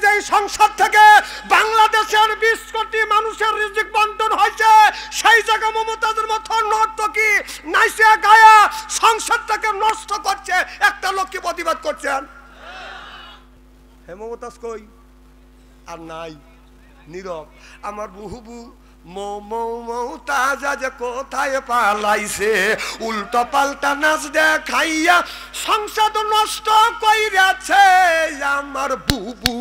যে সংসদ থেকে বাংলাদেশের 20 কোটি মানুষের রিজিক বন্টন হয়েছে, সেই জায়গা মমতাজের মতো নর্তকী নাইসে গায়া সংসদটাকে নষ্ট করছে, একটা লোক কি প্রতিবাদ করছেন? হে মমতাজ কই? আর নাই, নীরব। আমার বুহু মমতাজ আজ কোথায় পালাইছে, উল্টো পাল্টা নাচ দেখাইয়া সংসদ নষ্ট কইরাছে আমার বুবু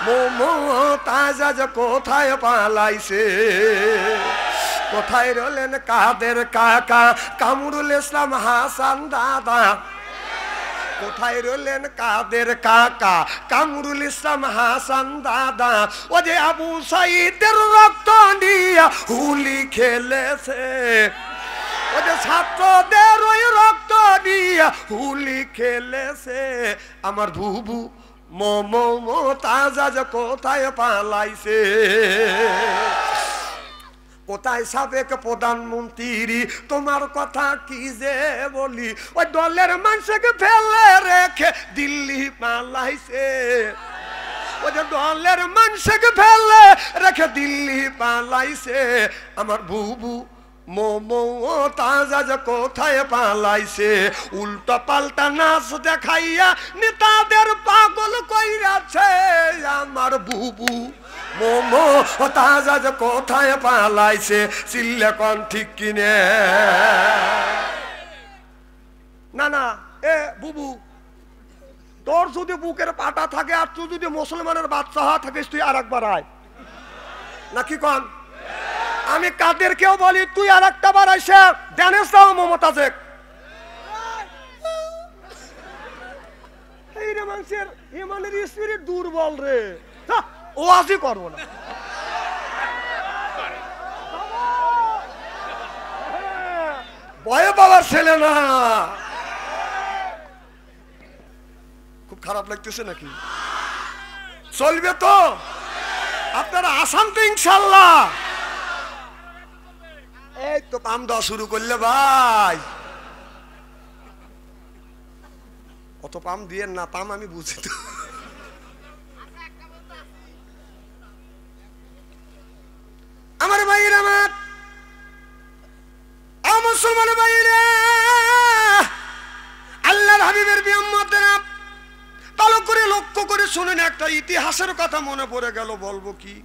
মমতাজ আজ কোথায় পালাইছে। কোথায় রলেন কাদের কাকা কামরুল ইসলাম হাসান দাদা, কোথায় রলেন কাদের কাকা কামরুল ইসলাম হাসান দাদা, ও যে আবু সাইদের রক্ত নিয়ে হুলি খেলেছে, ও যে ছাত্রদের ওই রক্ত নিয়ে হুলি খেলেছে আমার বুবু মমতাজ আজ কোথায় পালাইছে। কোথায় সাবেক প্রধানমন্ত্রী, তোমার কথা কি যে বলি, ওই দলের মানুষকে ফেলে রেখে দিল্লি পালাইছে, ওই যে দলের মানুষকে ফেলে রেখে দিল্লি পালাইছে আমার বুবু মমতাজ আজ কোথায় পালাইছে। উল্টো পাল্টা নাচ দেখাইয়া নেতাদের পাগল কইরাছে আমার বুবু মমতাজ আজ কোথায় পালাইছে। চিল্লে কোন ঠিক কিনে? না না, এ বুবু, তোর যদি বুকের পাটা থাকে আর তুই যদি মুসলমানের বাচ্চা হওয়া থাকিস, তুই আর একবার আয় নাকি কন? আমি কাদেরকেও বলি তুই আর একটা বার আইসা ড্যানেস দাও মমতাজে। এই রে মানুষের ইমানের স্পিরিট দুর্বল রে, ওয়াজই করবো না। ভয়ে বাবার ছেলে না। খুব খারাপ লাগতেছে নাকি? চলবে তো? আপনারা আসান তো ইনশাল্লাহ? এই তো পাম দেওয়া শুরু করলে ভাই, অত পাম দিয়ে না, পাম আমি বুঝি তো। আমার ভাইয়ের, আমার মুসলমান ভাইয়েরা, আল্লাহর হাবিবের বিয়াম্মতেরা, ভালো করে লক্ষ্য করে শুনেন, একটা ইতিহাসের কথা মনে পড়ে গেল, বলবো কি?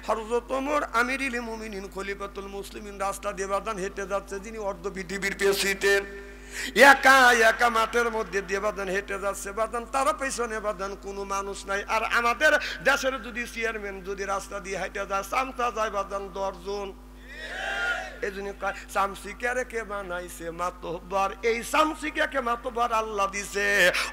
হযরত ওমর আমিরুল মুমিনিন খলিফাতুল মুসলিমিন রাস্তা দিয়ে বাদান হেঁটে যাচ্ছে, যিনি অর্ধ পৃথিবীর প্রেসিডেন্ট, একা একা মাঠের মধ্যে দিয়ে বাদান হেঁটে যাচ্ছে। বাদান তারা পেছনে বাদান কোনো মানুষ নাই। আর আমাদের দেশের যদি চেয়ারম্যান যদি রাস্তা দিয়ে হেঁটে যায়, চামচা যায় বাদান 10 জন। এই জন্য চামচিকারে কে বানাইছে? মাতব্বর। এই চামচিকাকে মাতব্বর আল্লাহ দিছে।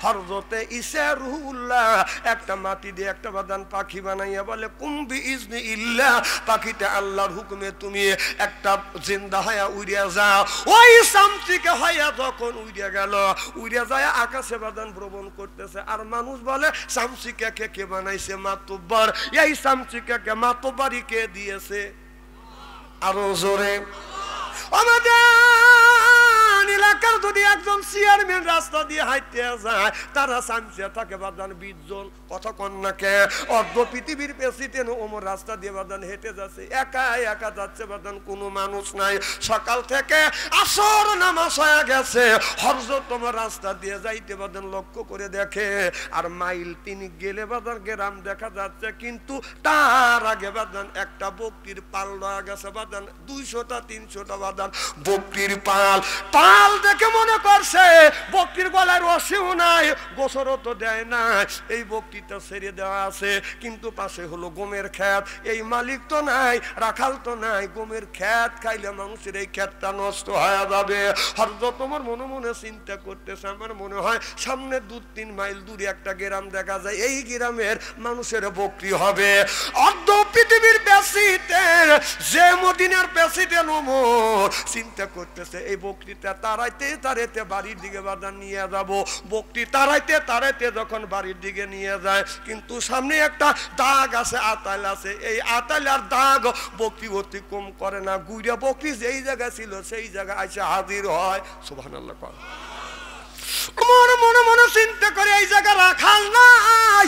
হযরতে ঈসা রুহুল্লাহ একটা মাটি দিয়ে একটা বাদান পাখি বানাইয়া বলে কুম্বি ইজনি ইল্লাহ, পাখিটা আল্লাহর হুকুমে তুমি একটা জিন্দা হয়া উড়িয়া যাও। ওই চামচিকা হয়া যখন উড়িয়া গেল, উড়িয়া যায় আকাশে বাদান ভ্রমণ করতেছে। আর মানুষ বলে চামচিকাকে কে বানাইছে? মাতব্বর। এই চামচিকাকে মাতব্বরই কে দিয়েছে? আরো জোরে। আমাদের এলাকার যদি একজন চেয়ারম্যান রাস্তা দিয়ে হাঁটতে যায়, তারা চামচিয়া থাকে বাদান 20 জন। কথা কন্যাকে অর্ধ পৃথিবীর প্রেসিডেন্ট ওমর রাস্তা দিয়ে বাদান হেঁটে যাচ্ছে, একা একা যাচ্ছে বাদান, কোনো মানুষ নাই। সকাল থেকে আসর নামাজ হয়ে গেছে, হযরত ওমর রাস্তা দিয়ে যাইতে বাদান লক্ষ্য করে দেখে, আর মাইল 3 গেলে বাদান গ্রাম দেখা যাচ্ছে, কিন্তু তার আগে বাদান একটা বকরির পাল রয়ে গেছে বাদান, 200টা 300টা বাদান বকরির পাল। পাল দেখে মনে করছে বকরির গলায় রশিও নাই, গোসরও তো দেয় না, এই বকরিটা ছেড়ে দেওয়া আছে। কিন্তু পাশে হলো গমের ক্ষেত, এই মালিক তো নাই, রাখাল তো নাই, গমের ক্ষেত খাইলে মানুষের এই ক্ষেতটা নষ্ট হয়ে যাবে। হযরত ওমর মনে মনে চিন্তা করতেছে, আমার মনে হয় সামনে 2-3 মাইল দূরে একটা গ্রাম দেখা যায়, এই গ্রামের মানুষের বকরি হবে। অর্ধ পৃথিবীর প্রেসিডেন্ট, যে মদিনার প্রেসিডেন্ট ওমর চিন্তা করতেছে, এই বকরিটা তাড়াইতে তাড়াইতে বাড়ির দিকে বাদান নিয়ে যাব। বকরি তাড়াইতে তাড়াইতে যখন বাড়ির দিকে নিয়ে যায়, কিন্তু সামনে একটা দাগ আছে, আতাল আছে, এই আতাল আর দাগ বকরি অতিক্রম করে না। গুইরা বকরি যেই জায়গায় ছিল সেই জায়গায় এসে হাজির হয়। সুবহানাল্লাহ। ওমর মনে মনে চিন্তা করে, এই জায়গা রাখাল নাই,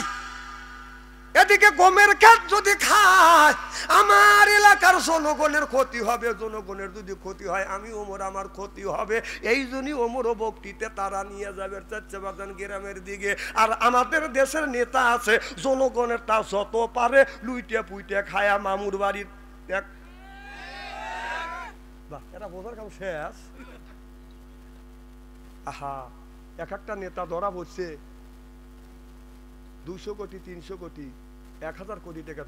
এদিকে গমের ক্ষেত যদি খায় আমার এলাকার জনগণের ক্ষতি হবে, জনগণের যদি ক্ষতি হয় আমি ওমর আমার ক্ষতি হবে। এই জন্যই ওমর বক্তৃতা তারা নিয়ে যাবে চাচ্চাবাজান গ্রামের দিকে। আর আমাদের দেশের নেতা আছে জনগণের তা যত পারে লুইটে পুইটে খায়া মামুর বাড়ির এরা বোঝার কাম শেষ। আহা, এক একটা নেতা ধরা পড়ছে 200 কোটি 300 কোটি 1000 কোটি টাকা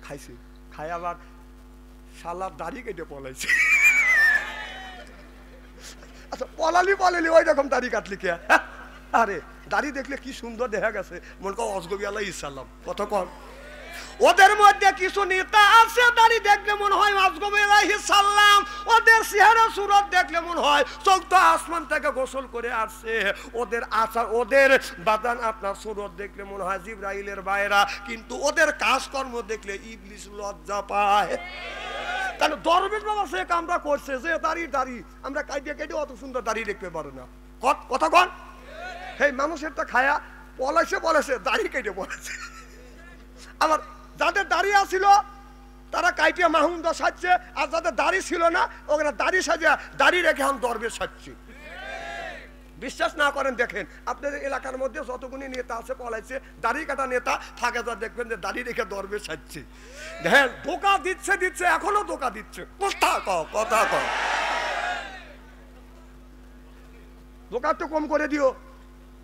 খাইছে, খাই আবার শালার দাড়ি কেটে পলাইছে। আচ্ছা পলালি ওই রকম দাড়ি কাটলি কে? আরে দাড়ি দেখলে কি সুন্দর দেখা গেছে, মনে কর অজগবি আল্লাহ ইসাল্লাম কত কম। ওদের মধ্যে কিছু নেতা আছে দাড়ি দেখলে মনে হয় আজগবি আলাইহিস সালাম, ওদের চেহারা সুরত দেখলে মনে হয় চৌদ্দ আসমান থেকে গোসল করে আসছে। ওদের আচার ওদের বাদান আপনার সুরত দেখলে মনে হয় জিবরাইলের বাইরা, কিন্তু ওদের কাজকর্ম দেখলে ইবলিস লজ্জা পায়। কারণ দরবেশ বাবা সে কামরা করছে যে দাড়ি আমরা কাইটে অত সুন্দর দাড়ি দেখতে পারো না। কথা কন এই মানুষের তো খায়া পলাইছে দাড়ি কেটে পড়েছে। আবার যাদের দাড়ি আছিল তারা কাইটিয়া মাহুন্দা সাজছে, আর যাদের দাড়ি ছিল না ওরা দাড়ি সাজা দাড়ি রেখে এখন দরবেশ সাজছে। বিশ্বাস না করেন দেখেন আপনাদের এলাকার মধ্যে যতগুলি নেতা আছে পলাইছে দাড়ি কাটা নেতা থাকে, যা দেখবেন যে দাড়ি রেখে দরবেশ সাজছে। দেখেন ধোকা দিচ্ছে এখনো ধোকা দিচ্ছে। কথা কও ধোকা তো কম করে দিও।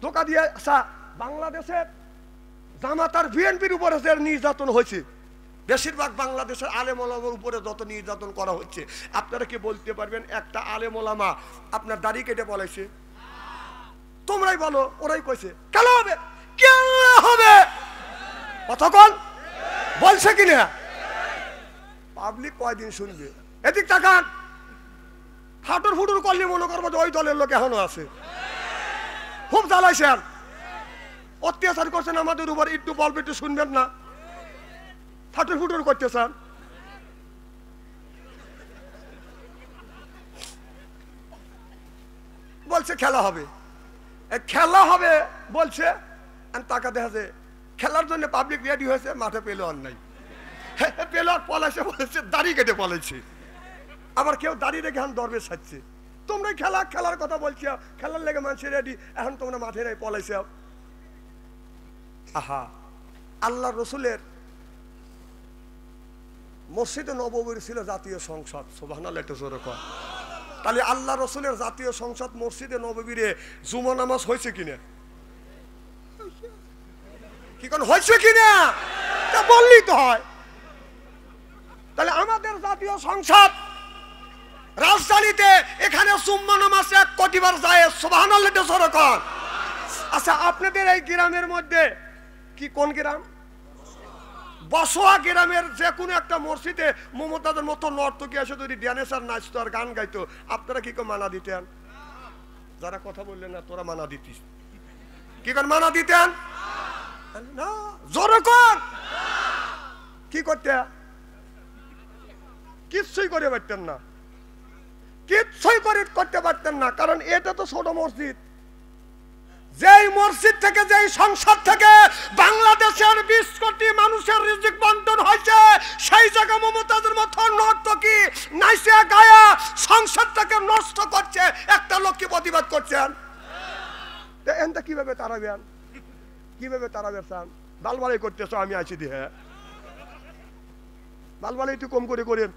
ধোকা দিয়ে আচ্ছা বাংলাদেশের জামাত আর বিএনপির উপরে যে নির্যাতন হয়েছে, বেশিরভাগ বাংলাদেশের আলেম ওলামার উপরে যত নির্যাতন করা হচ্ছে, আপনারা কি বলতে পারবেন একটা আলেম ওলামা আপনার দাড়ি কেটে পলাইছে? তোমরাই বলো, ওরাই কইছে কেন হবে কতক্ষণ বলছে কিনা? পাবলিক কয়দিন শুনবে? এদিক তাকান, হাঁটুর ফুটুর করলে মনে করবো যে ওই দলের লোক এখনো আছে। খুব জ্বালাইছেন, অত্যাচার করছেন আমাদের উপর, একটু বলবে একটু শুনবেন না, ফাটুর ফুটুর করতেছেন। বলছে খেলা হবে বলছে, টাকা দেখা যায় খেলার জন্য পাবলিক রেডি হয়েছে, মাঠে পেলো আর নাই, পেলো আর পলাইছে, বলেছে দাড়ি কেটে পলাইছে। আবার কেউ দাড়ি রেখে এখন দরবেশ সাজছে। তোমরা খেলার কথা বলছো, খেলার লেগে মানুষের রেডি, এখন তোমরা মাঠে নাই পলাইছে। আহা, আল্লাহ রসুলের মসজিদে নববীর ছিল জাতীয় সংসদ, সুবহানাল্লাহ একটু জোরে কর। তাহলে আল্লাহ রসুলের জাতীয় সংসদ মসজিদে নববীরে জুমা নামাজ হয়েছে কিনা? কি কোন হয়েছে কিনা বললেই তো হয়। তাহলে আমাদের জাতীয় সংসদ রাজধানীতে এখানে জুম্মা নামাজ 1 কোটি বার যায়, সুবহানাল্লাহ একটু জোরে কর। আচ্ছা আপনাদের এই গ্রামের মধ্যে কি কোন গ্রাম? বসোয়া গ্রামের যে কোনো একটা মসজিদে মমতাজের মতো নর্তকী এসে যদি ড্যান্স আর নাচতো আর গান গাইতো, আপনারা কি করে মানা দিতেন? যারা কথা বললেন না তোরা মানা দিতিস, কি করে মানা দিতেন? না জোরে কর। কি করতে? কিচ্ছুই করে পারতেন না, করতে পারতেন না। কারণ এটা তো ছোট মসজিদ। যেই মসজিদ থেকে, যেই সংসদ থেকে বাংলাদেশের 20 কোটি মানুষের রিজিক বন্টন হয়েছে, সেই জায়গা মমতাজের মতো নর্তকী নাইসা গায়া সংসদটাকে নষ্ট করছে, একটা লোক কি প্রতিবাদ করছেন? এনটা কিভাবে তাড়াবেন? চান বালবালাই করতেছ? আমি আছি দিয়ে বালবালাই একটু কম করে করেন।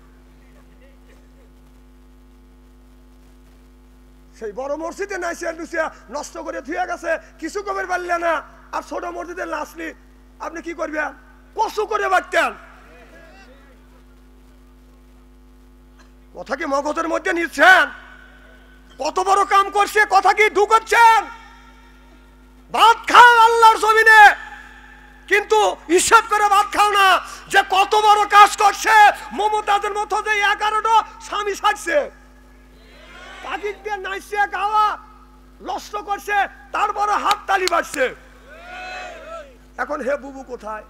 সেই বড় মসজিদে নাইসিয়া নুসিয়া নষ্ট করে থুয়ে গেছে, কিছু কবে পারলে না। আর ছোট মসজিদে নাচলি আপনি কি করবেন? কসু করে বাড়তেন। কথা কি মগজের মধ্যে নিচ্ছেন? কত বড় কাম করছে, কথা কি ঢুকাচ্ছেন? ভাত খাও আল্লাহর জমিনে, কিন্তু হিসাব করে ভাত খাও না যে কত বড় কাজ করছে। মমতাজের মতো যে 11টা স্বামী সাজছে, তাকে দিয়ে নাইসিয়া গাওয়া নষ্ট করছে, তারপরে হাত তালি বাজছে। এখন হে বুবু কোথায়?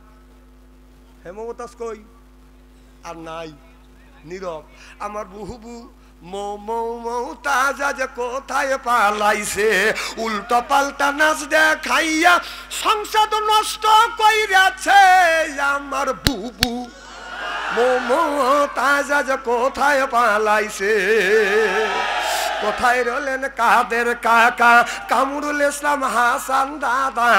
হে মমতাজ কই? আর নাই, নীরব। আমার বুবু তাজা যে কোথায় পালাইছে, উল্টো পাল্টা নাচ দেখাইয়া সংসার নষ্ট কইরাছে আমার বুবু। তাজা যে কোথায় পালাইছে, কোথায় রলেন কাদের কাকা কামরুল ইসলাম হাসান দাদা,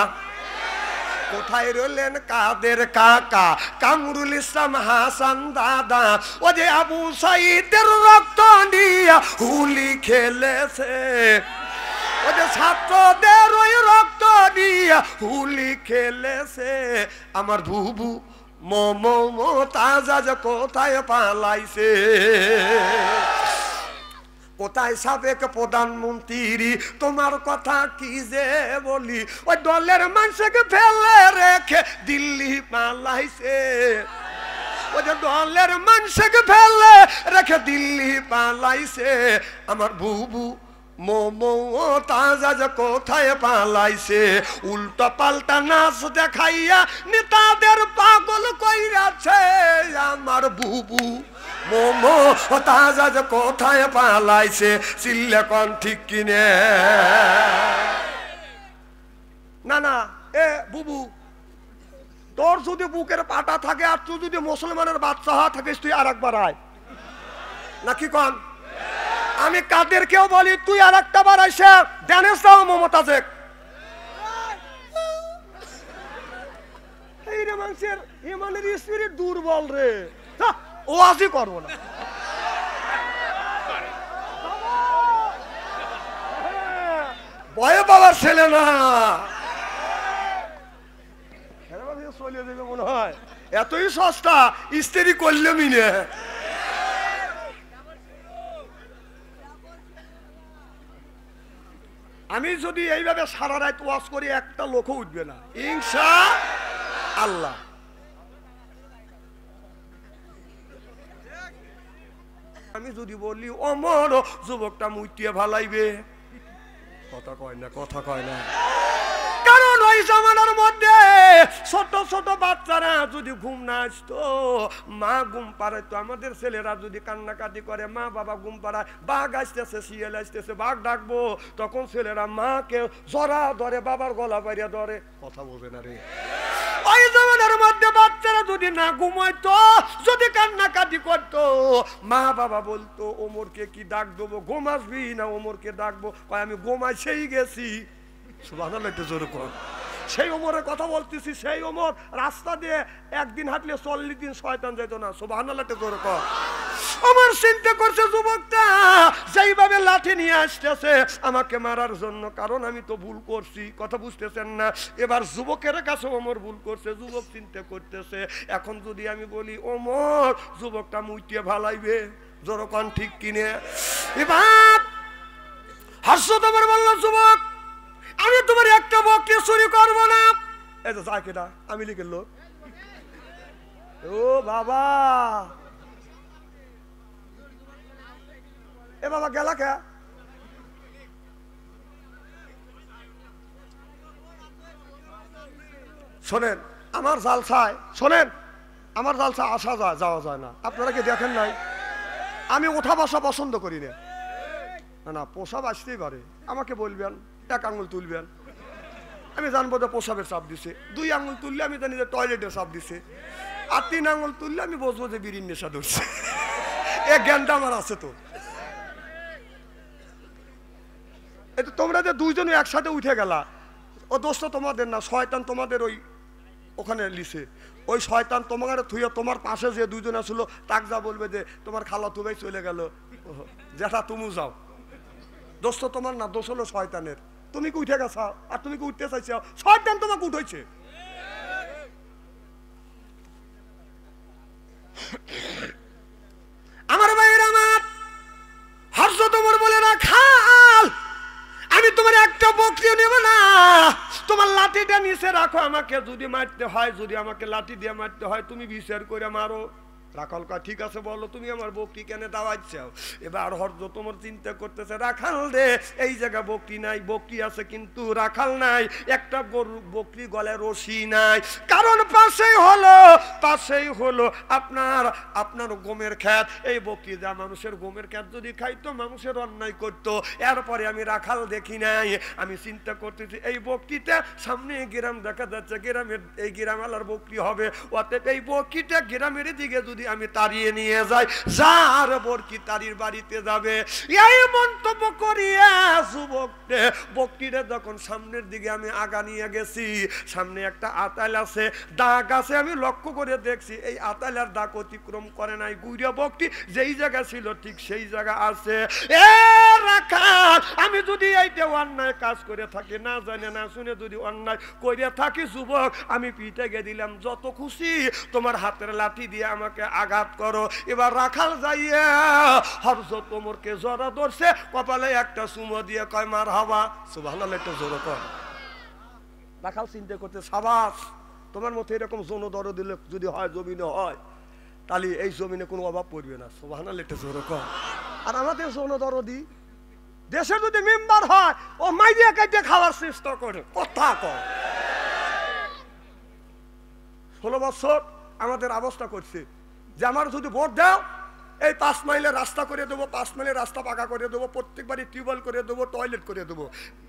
কোথায় রলেন কাদের কাকা কামরুল ইসলাম হাসান দাদা, ও যে আবু সাইদের রক্ত নিয়া হুলি খেলেছে, ও যে ছাত্রদের ওই রক্ত নিয়া হুলি খেলেছে আমার বুবু। তাজা যে কোথায় পালাইছে, কোথায় সাবেক প্রধানমন্ত্রী, তোমার কথা কি যে বলি, ওই দলের মানুষকে ফেলে রেখে দিল্লি পালাইছে, ওই যে দলের মানুষকে ফেলে রেখে দিল্লি পালাইছে আমার বুবু। তাজা যে কোথায় পালাইছে, উল্টা পাল্টা নাচ দেখাইয়া নেতাদের পাগল কইরাছে আমার বুবু। তাজা যে কোথায় পালাইছে, চিল্লে কোন ঠিক কিনে না না। এ বুবু, তোর যদি বুকের পাটা থাকে আর তুই যদি মুসলমানের বাচ্চা হওয়া থাকিস, তুই আর একবার আয় নাকি কন। আমি কাদেরকেও বলি তুই আর একটা বার আইসা ড্যানেস দাও মমতাজে। এই রে মানুষের ইমানের স্পিরিট দুর্বল রে, ওয়াজই করবো না। ভয়ে বাবার ছেলে না, চলে দেবে মনে হয়, এতই সস্তা স্ত্রী করলে মিনে। আমি যদি এইভাবে সারা রাত ওয়াজ করি একটা লোকও উঠবে না ইনশাআল্লাহ। আমি যদি বলি অমর যুবকটা মুইটিয়ে ভালাইবে, কথা কয় না, কথা কয় না। কারণ ওই জামানার মধ্যে ছোট ছোট বাচ্চারা যদি ঘুম না আসতো, মা ঘুম পাড়াইতো, আমাদের ছেলেরা যদি কান্নাকাটি করে, মা বাবা ঘুম পাড়ায়, বাঘ আসতেছে শিয়াল আসতেছে বাঘ ডাকবো, তখন ছেলেরা মাকে জরা ধরে, বাবার গলা পাইয়া ধরে, কথা বলবে না রে। ওই জামানার মধ্যে বাচ্চারা যদি না ঘুমাইতো, যদি কান্নাকাটি করতো, মা বাবা বলতো ওমরকে কি ডাক দেবো, ঘুম আসবি না ওমরকে ডাকবো, আমি ঘুমাই সেই গেছি। সুবহানাল্লাহ, একটু জোরে কর। সেই ওমরের কথা বলতেছি, সেই ওমর রাস্তা দিয়ে একদিন হাঁটলে 40 দিন শয়তান যাইতো না। সুবহানাল্লাহ, একটু জোরে কর। আমার চিন্তা করছে যুবকটা যেইভাবে লাঠি নিয়ে আসতেছে আমাকে মারার জন্য, কারণ আমি তো ভুল করছি, কথা বুঝতেছেন না। এবার যুবকের কাছে ওমর ভুল করছে, যুবক চিন্তা করতেছে এখন যদি আমি বলি ওমর যুবকটা মুইটিয়ে ভালাইবে, জোরকন ঠিক কিনে। এবার হযরত ওমর বলল যুবক আমি তোমার একটা বকরি চুরি করব না। এই তো যায় কেডা, আমি লিখে লোক। ও বাবা, এ বাবা গেলা কে? শোনেন আমার জালসায়, শোনেন আমার জালসা আসা যায় যাওয়া যায় না, আপনারা কি দেখেন নাই? আমি ওঠা বসা পছন্দ করি না। না পোশাব আসতেই পারে, আমাকে বলবেন, এক আঙুল তুলবেন, আমি জানবো যে পোশাবের চাপ দিছে। 2 আঙুল তুললে আমি জানি যে টয়লেটের চাপ দিছে, আর 3 আঙুল তুললে আমি বুঝবো যে বিড়ির নেশা ধরছে। এ জ্ঞানটা আমার আছে তো। এটা তোমরা যে দুইজনে একসাথে উঠে গেলা, ও দোষটা তোমাদের না, শয়তান তোমাদের ওই ওখানে লিছে। ওই শয়তান তোমার থুইয়া তোমার পাশে যে দুইজন আসলো তাক যা বলবে যে তোমার খালা তুবাই চলে গেল, যেটা তুমি যাও, দোষ তো তোমার না, দোষ হলো শয়তানের। তুমি কি উঠে গেছো আর তুমি কি উঠতে চাইছো, শয়তান তোমাকে উঠেছে। আমার ভাইয়ের আমার হযরত ওমর বলে না খাল, আমি তোমার একটা বকরিও নেব না, তোমার লাঠিটা নিচে রাখো, আমাকে যদি মারতে হয়, যদি আমাকে লাঠি দিয়ে মারতে হয় তুমি বিচার করে মারো। রাখাল কয় ঠিক আছে বলো তুমি আমার বকরি কেন দাওয়াচ্ছাও। এবার হযরত ওমর চিন্তা করতেছে রাখাল রে এই জায়গা বকরি নাই, বকরি আছে কিন্তু রাখাল নাই, একটা গরু বকরি গলায় রশি নাই, কারণ পাশেই হলো আপনার গমের ক্ষেত। এই বকরি যা মানুষের গমের ক্ষেত যদি খাইতো মানুষের অন্যায় করতো। এরপরে আমি রাখাল দেখি নাই, আমি চিন্তা করতেছি এই বকরিটা সামনে গ্রাম দেখা যাচ্ছে, গ্রামের এই গ্রামালার বকরি হবে, অতএব এই বকরিটা গ্রামের দিকে যদি আমি তাড়িয়ে নিয়ে যাই, যার বকরি তারির বাড়িতে যাবে। এই মন্তব্য করিয়া যুবককে বকরিটা যখন সামনের দিকে আমি আগা নিয়ে গেছি, সামনে একটা আতাল আছে, দাগ আছে, আমি লক্ষ্য করে দেখছি এই আতালের দাগ অতিক্রম করে নাই, গুইরা বকরি যেই জায়গা ছিল ঠিক সেই জায়গা আছে। এ রাখাল আমি যদি এইটা অন্যায় কাজ করে থাকি, না জানে না শুনে যদি অন্যায় করে থাকি যুবক, আমি পিঠে গে দিলাম, যত খুশি তোমার হাতের লাঠি দিয়ে আমাকে আঘাত করো। এবার রাখাল যাইয়া হযরত ওমরকে জড়া ধরছে, কপালে একটা চুমো দিয়ে কয় মারহাবা, সুবহানাল্লাহ, একটু জোরে কর। রাখাল চিন্তা করতে সাবাস, তোমার মতো এরকম যৌন দরদ দিলে যদি হয় জমিনে হয়, তাহলে এই জমিনে কোনো অভাব পড়বে না, সুবহানাল্লাহ, একটু জোরে কর। আর আমাদের যৌন দরদি দেশে যদি মেম্বার হয়, ও মাইরিয়া কাইটে খাওয়ার চেষ্টা করে, কথা কয়। 16 বছর আমাদের অবস্থা করছে যে আমার যদি ভোট দাও এই 5 মাইলের রাস্তা করে দেবো, 5 মাইলের রাস্তা পাকা করে দেবো, প্রত্যেকবারই টিউবওয়েল করে দেবো, টয়লেট করে দেবো।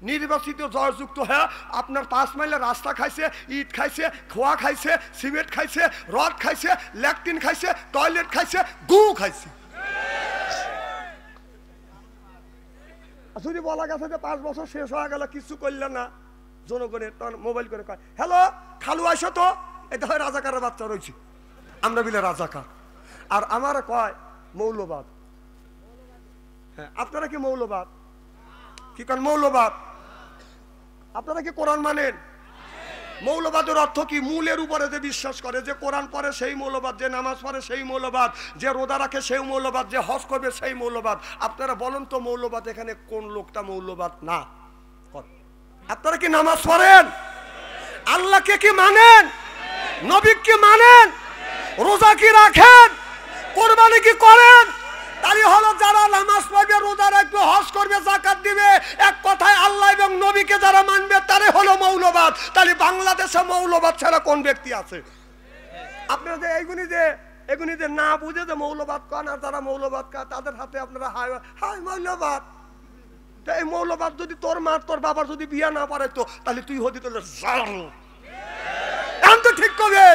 নির্বাচিত জয়যুক্ত হ্যাঁ আপনার 5 মাইলের রাস্তা খাইছে, ইট খাইছে, খোয়া খাইছে, সিমেন্ট খাইছে, রড খাইছে, ল্যাট্রিন খাইছে, টয়লেট খাইছে, গু খাইছে। যদি বলা গেছে যে 5 বছর শেষ হয়ে গেল কিছু করলে না, জনগণের তখন মোবাইল করে কয় হ্যালো খালু আইসো তো, এটা হয় রাজাকারের বাচ্চা রয়েছে, আমরা বিলে রাজাকার। আর আমার কয় মৌলবাদ। হ্যাঁ আপনারা কি মৌলবাদ? কি কন মৌলবাদ? আপনারা কি কোরআন মানেন? মৌলবাদের অর্থ কি? মূলের উপরে যে বিশ্বাস করে, যে কোরআন পড়ে সেই মৌলবাদ, যে নামাজ পড়ে সেই মৌলবাদ, যে রোজা রাখে সেই মৌলবাদ, যে হজ করবে সেই মৌলবাদ। আপনারা বলেন তো মৌলবাদ এখানে কোন লোকটা মৌলবাদ না? আপনারা কি নামাজ পড়েন? আল্লাহকে কি মানেন? নবী কি মানেন? রোজা কি রাখেন? কোরবানি কি করেন? তাই হলো যারা নামাজ পড়বে, রোজা রাখবে, হজ করবে, যাকাত দিবে, এক কথায় আল্লাহ এবং নবীকে যারা মানবে তারাই হলো মৌলবাদ। তাহলে বাংলাদেশে মৌলবাদ ছাড়া কোন ব্যক্তি আছে? আপনারা যে এগুনি যে না বুঝে যে মৌলবাদ কন, আর যারা মৌলবাদ কয় তাদের হাতে আপনারা হাই মৌলবাদ। এই মৌলবাদ যদি তোর মা তোর বাবার যদি বিয়া না পারাইতো তাহলে তুই হতি তোর তো ঠিক কবে?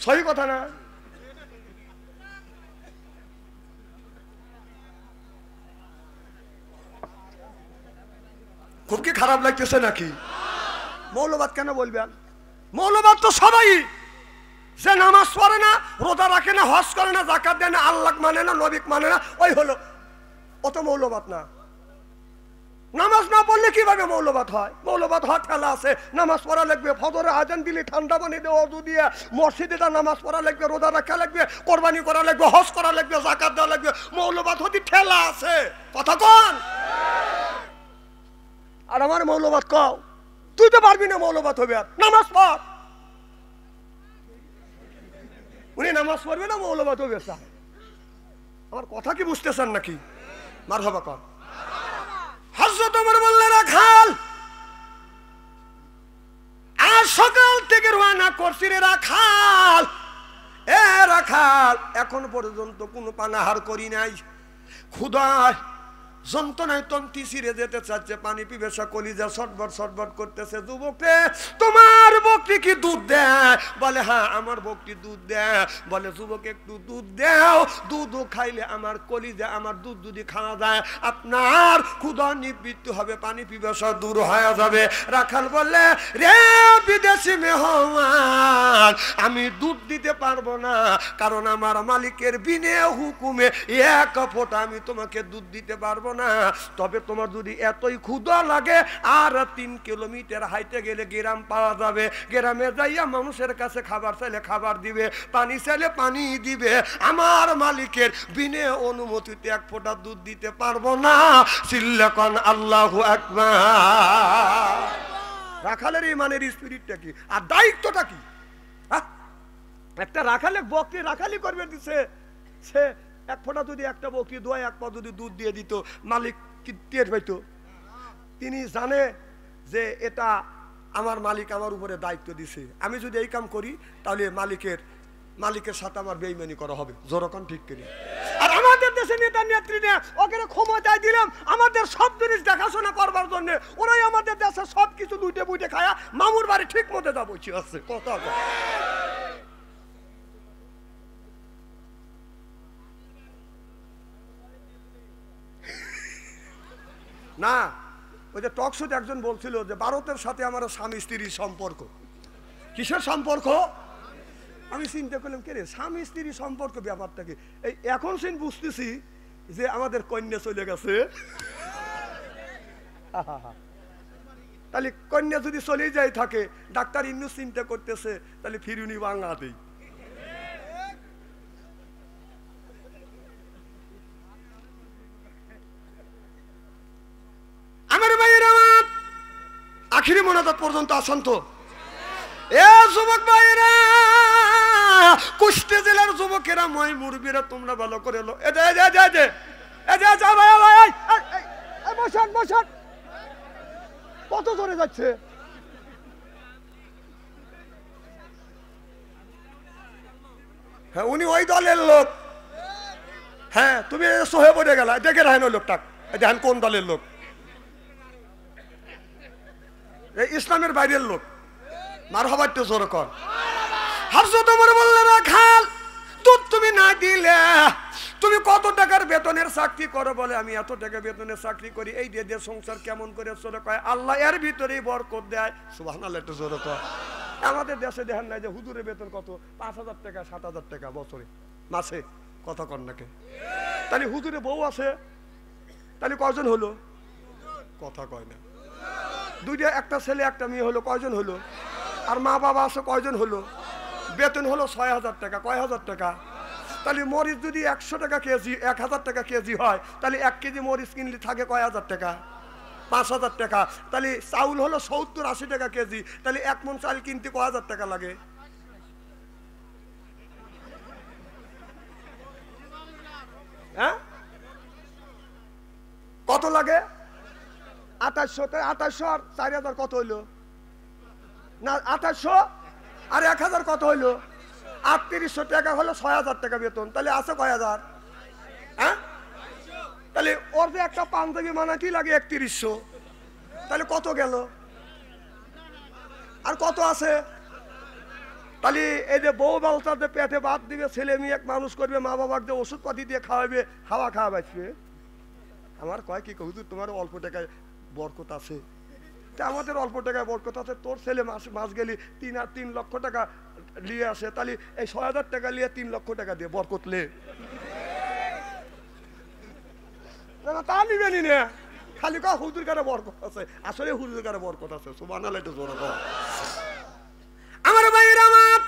সহি কথা না? খুব কি খারাপ লাগতেছে নাকি? মৌলবাদ কেন বলবেন? মৌলবাদ তো সবাই, যে নামাজ পড়ে না, রোজা রাখে না, হজ করে না, যাকাত দেয় না, আল্লাহ মানে না, নবী মানে না, ওই হলো অত মৌলবাদ না। নামাজ না পড়লে কিভাবে মৌলবাদ হয়? মৌলবাদ হওয়ার ঠেলা আছে। নামাজ পড়া লাগবে, ফজরে আজান দিলে ঠান্ডা পানি দিয়ে ওযু দিয়ে মসজিদে নামাজ পড়া লাগবে, রোজা রাখা লাগবে, কোরবানি করা লাগবে, হজ করা লাগবে, যাকাত দেওয়া লাগবে। মৌলবাদ হতে ঠেলা আছে, কথা কোন? আর আমার মৌলবাদ কও, তুই তো পারবি না মৌলবাদ হবে। আর নামাজ পড়, উনি নামাজ পড়বে না মৌলবাদ হবে। আমার কথা কি বুঝতেছেন নাকি? মারহাবা কর। হযরত ওমর বললেন রাখাল আজ সকাল থেকে রওনা করছি রে রাখাল, এ রাখাল এখন পর্যন্ত কোনো পানাহার করি নাই, ক্ষুধায় যন্ত্রণায় তন্তি ছিঁড়ে যেতে চাচ্ছে, পানি পিবেসা কলিজা ছটবট ছটবট করতেছে। যুবকরে তোমার বকরি কি দুধ দেয়? বলে হ্যাঁ আমার বকরি দুধ দেয়। বলে যুবক একটু দুধ দাও, দুধও খাইলে আমার কলিজা আমার দুধ যদি খাওয়া যায় আপনার ক্ষুধা নিবৃত্তি হবে, পানি পিবেসা দূর হয়ে যাবে। রাখাল বললে রে বিদেশি মেহমান, আমি দুধ দিতে পারবো না, কারণ আমার মালিকের বিনে হুকুমে এক ফোঁটা আমি তোমাকে দুধ দিতে পারবো না। তবে তোমার যদি এতই ক্ষুধা লাগে আর 3 কিলোমিটার হাইটে গেলে গ্রাম পাওয়া যাবে, গ্রামে যাইয়া মানুষের কাছে খাবার চাইলে খাবার দিবে, পানি চাইলে পানি দিবে। আমার মালিকের বিনে অনুমতিতে 1 ফোঁটা দুধ দিতে পারবো না। চিল্লাকান আল্লাহু আকবার। রাখালের ইমানের স্পিরিটটা কি আর দায়িত্বটা কি? একটা রাখালে বকরি রাখালি করবে দিছে, সে এক ফোঁটা যদি একটা বকরি দোয়া এক পা যদি দুধ দিয়ে দিত, মালিক কি টের পাইতো? তিনি জানে যে এটা আমার মালিক আমার উপরে দায়িত্ব দিছে, আমি যদি এই কাম করি তাহলে মালিকের সাথে আমার বেইমানি করা হবে। জোরকন ঠিক করি। আর আমাদের দেশে নেতা নেত্রীরা ওকে ক্ষমতায় দিলাম আমাদের সব জিনিস দেখাশোনা করবার জন্য, ওরাই আমাদের দেশে সব কিছু দুইটে বুইটে খায়া মামুর বাড়ি ঠিক মতো যাবো আছে কথা না। ওই যে টক শোতে একজন বলছিল যে ভারতের সাথে আমার স্বামী স্ত্রীর সম্পর্ক। কিসের সম্পর্ক? আমি চিন্তা করলাম কে রে স্বামী স্ত্রীর সম্পর্ক ব্যাপারটা কি? এই এখন সিন বুঝতেছি যে আমাদের কন্যা চলে গেছে। তাহলে কন্যা যদি চলে যায় থাকে, ডাক্তার ইন্নু চিন্তা করতেছে তাহলে ফিরুনি বাংলাতেই। আমার ভাইয়েরা আমার আখিরি মোনাজাত পর্যন্ত আসেন তো। এ যুবক ভাইয়েরা, কুষ্টিয়া জেলার যুবকেরা, মই মুরব্বীরা, তোমরা ভালো করে লো। কত জোরে যাচ্ছে? হ্যাঁ, উনি ওই দলের লোক। হ্যাঁ, তুমি সহে পড়ে গেলা। দেখে রাখেন ওই লোকটা, দেখেন কোন দলের লোক। ইসলামের বাইরের লোক। মার হবার তো জোর কর। হযরত ওমর বললেন, রাখাল দুধ তুমি না দিলে তুমি কত টাকার বেতনের চাকরি করো? বলে আমি এত টাকা বেতনের চাকরি করি। এই দিয়ে সংসার কেমন করে চলে? কয় আল্লাহ এর ভিতরেই বরকত দেয়। সুবহানাল্লাহ, একটু জোরে কর। আমাদের দেশে দেখেন নাই যে হুজুরের বেতন কত? 5,000 টাকা 7,000 টাকা বছরে, মাসে। কথা কর নাকি? তাহলে হুজুরে বউ আছে, তাহলে কয়জন হলো? কথা কয় না। দুইটা, একটা ছেলে একটা মেয়ে হলো, কয়জন হলো? আর মা বাবা আছে, কয়জন হলো? বেতন হলো 6,000 টাকা। কয় হাজার টাকা? তাহলে মরিচ যদি 100 টাকা কেজি, 1,000 টাকা কেজি হয়, তাহলে 1 কেজি মরিচ কিনলে থাকে কয় হাজার টাকা? 5,000 টাকা। তাহলে চাউল হলো 70-80 টাকা কেজি, তাহলে 1 মণ চাল কিনতে কয় হাজার টাকা লাগে? হ্যাঁ, কত লাগে? 2800। 2800 আর 4,000 কত হইলো? না, 2800 আর 1,000 কত হইলো? 3800 টাকা হলো 6,000 টাকা বেতন। তাহলে আছে কয় হাজার? হ্যাঁ, তাহলে ওর যে একটা পাঞ্জাবি বানাতেই লাগে 3100। তাহলে কত গেল? আর কত আছে? তাহলে এই যে বউ বালতাতে পেটে ভাত দিবে, ছেলে মেয়ে মানুষ করবে, মা বাবাকে ওষুধ পাতি দিয়ে খাওয়াবে, খাওয়াবে। আমার কয় কি হুজুর তোমার অল্প টাকায় বরকত আছে? আমাদের অল্প টাকায় বরকত আছে। তোর ছেলে মাস গেলি 3 লক্ষ টাকা নিয়ে আসে, তাহলে এই 6,000 টাকা নিয়ে 3 লক্ষ টাকা দিয়ে বরকত লে। না, তা নিবেনি না, খালি কা হুজুর কারে বরকত আছে। আসলে হুজুর কারে বরকত আছে। সুবহানাল্লাহ, একটু জোরে কর। আমার ভাইরা আমার,